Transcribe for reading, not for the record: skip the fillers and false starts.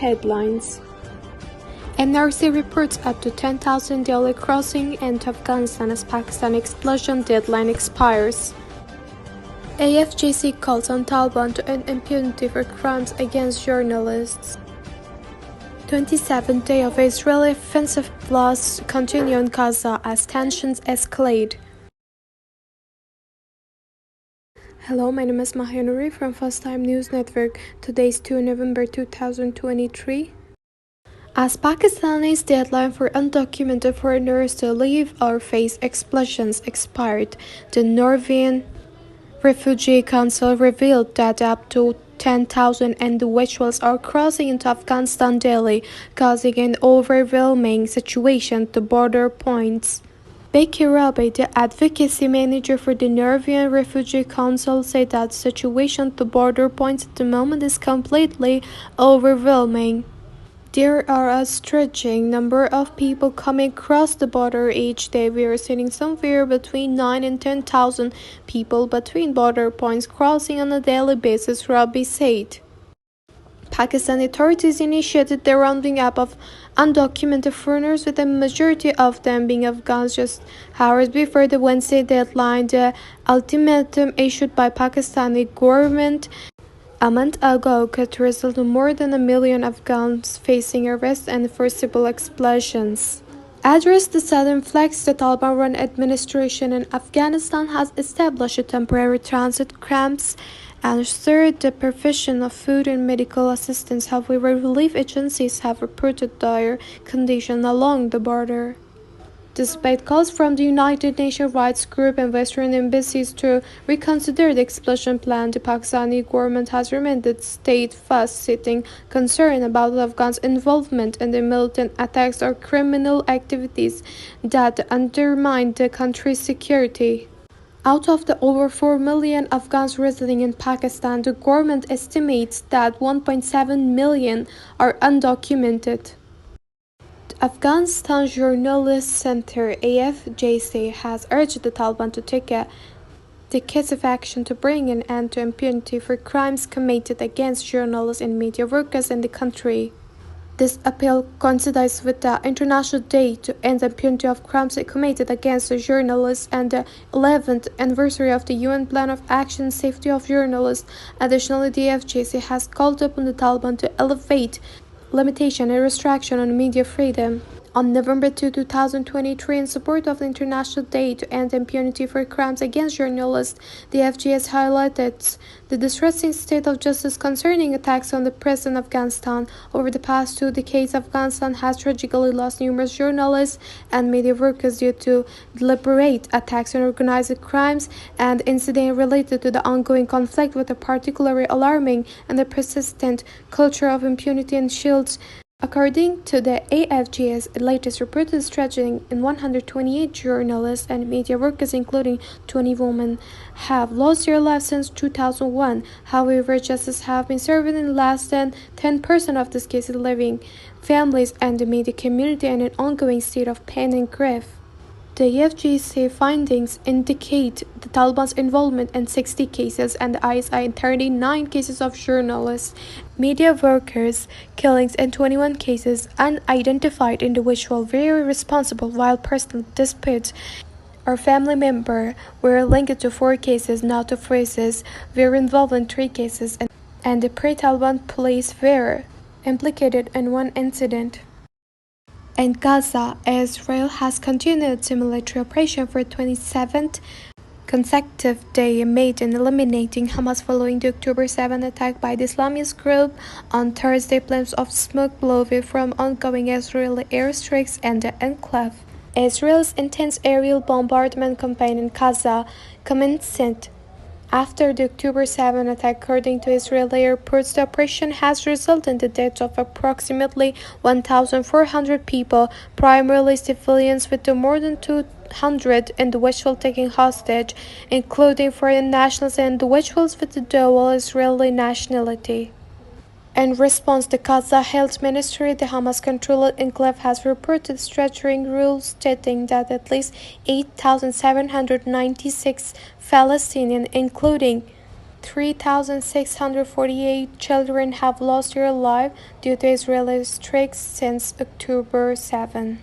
headlines. NRC reports up to 10,000 daily crossing into Afghanistan as Pakistan expulsion deadline expires. AFJC calls on Taliban to end impunity for crimes against journalists. 27th day of Israeli offensive blasts continue in Gaza as tensions escalate. Hello, my name is Mahia Nouri from First Time News Network. Today is 2 November 2023. As Pakistan's deadline for undocumented foreigners to leave or face expulsions expired, the Norwegian Refugee Council revealed that up to 10,000 individuals are crossing into Afghanistan daily, causing an overwhelming situation at the border points. Becky Rabi, the advocacy manager for the Norwegian Refugee Council, said that the situation at the border points at the moment is completely overwhelming. There are a staggering number of people coming across the border each day. We are seeing somewhere between 9 and 10,000 people between border points crossing on a daily basis, Rabi said. Pakistan authorities initiated the rounding up of undocumented foreigners, with a majority of them being Afghans. Just hours before the Wednesday deadline, the ultimatum issued by Pakistani government a month ago could result in more than 1 million Afghans facing arrest and forcible expulsions. Addressed the southern flanks, the Taliban-run administration in Afghanistan has established a temporary transit camps and assured the provision of food and medical assistance. However, relief agencies have reported dire conditions along the border. Despite calls from the United Nations rights group and Western embassies to reconsider the expulsion plan, the Pakistani government has remained steadfast, citing concern about Afghans' involvement in the militant attacks or criminal activities that undermine the country's security. Out of the over 4 million Afghans residing in Pakistan, the government estimates that 1.7 million are undocumented. Afghanistan Journalist Center (AFJC) has urged the Taliban to take decisive action to bring an end to impunity for crimes committed against journalists and media workers in the country. This appeal coincides with the International Day to End Impunity of Crimes Committed Against Journalists and the 11th anniversary of the UN Plan of Action on Safety of Journalists. Additionally, the AFJC has called upon the Taliban to elevate limitation and restriction on media freedom. On November 2, 2023, in support of the International Day to End Impunity for Crimes Against Journalists, the FGS highlighted the distressing state of justice concerning attacks on the press in Afghanistan. Over the past 2 decades, Afghanistan has tragically lost numerous journalists and media workers due to deliberate attacks on organized crimes and incidents related to the ongoing conflict, with a particularly alarming and the persistent culture of impunity and shields. According to the AFGS latest report, is tragedy in 128 journalists and media workers, including 20 women, have lost their lives since 2001. However, justice have been served in less than 10% of these cases, leaving families and the media community in an ongoing state of pain and grief. The AFGC findings indicate the Taliban's involvement in 60 cases and the ISI in 39 cases of journalists, media workers, killings, and 21 cases unidentified individuals were responsible, while personal disputes or family member were linked to 4 cases. NATO forces were involved in 3 cases, and the pre-Taliban police were implicated in 1 incident. In Gaza, Israel has continued its military operation for the 27th consecutive day, amid in eliminating Hamas following the October 7 attack by the Islamist group on Thursday. Plumes of smoke blow from ongoing Israeli airstrikes and the enclave. Israel's intense aerial bombardment campaign in Gaza commenced after the October 7 attack. According to Israeli reports, the operation has resulted in the death of approximately 1,400 people, primarily civilians, with more than 200 individuals taken hostage, including foreign nationals and individuals with the dual Israeli nationality. In response, the Gaza Health Ministry, the Hamas-controlled enclave, has reported statutory rules stating that at least 8,796 Palestinians, including 3,648 children have lost their lives due to Israeli strikes since October 7.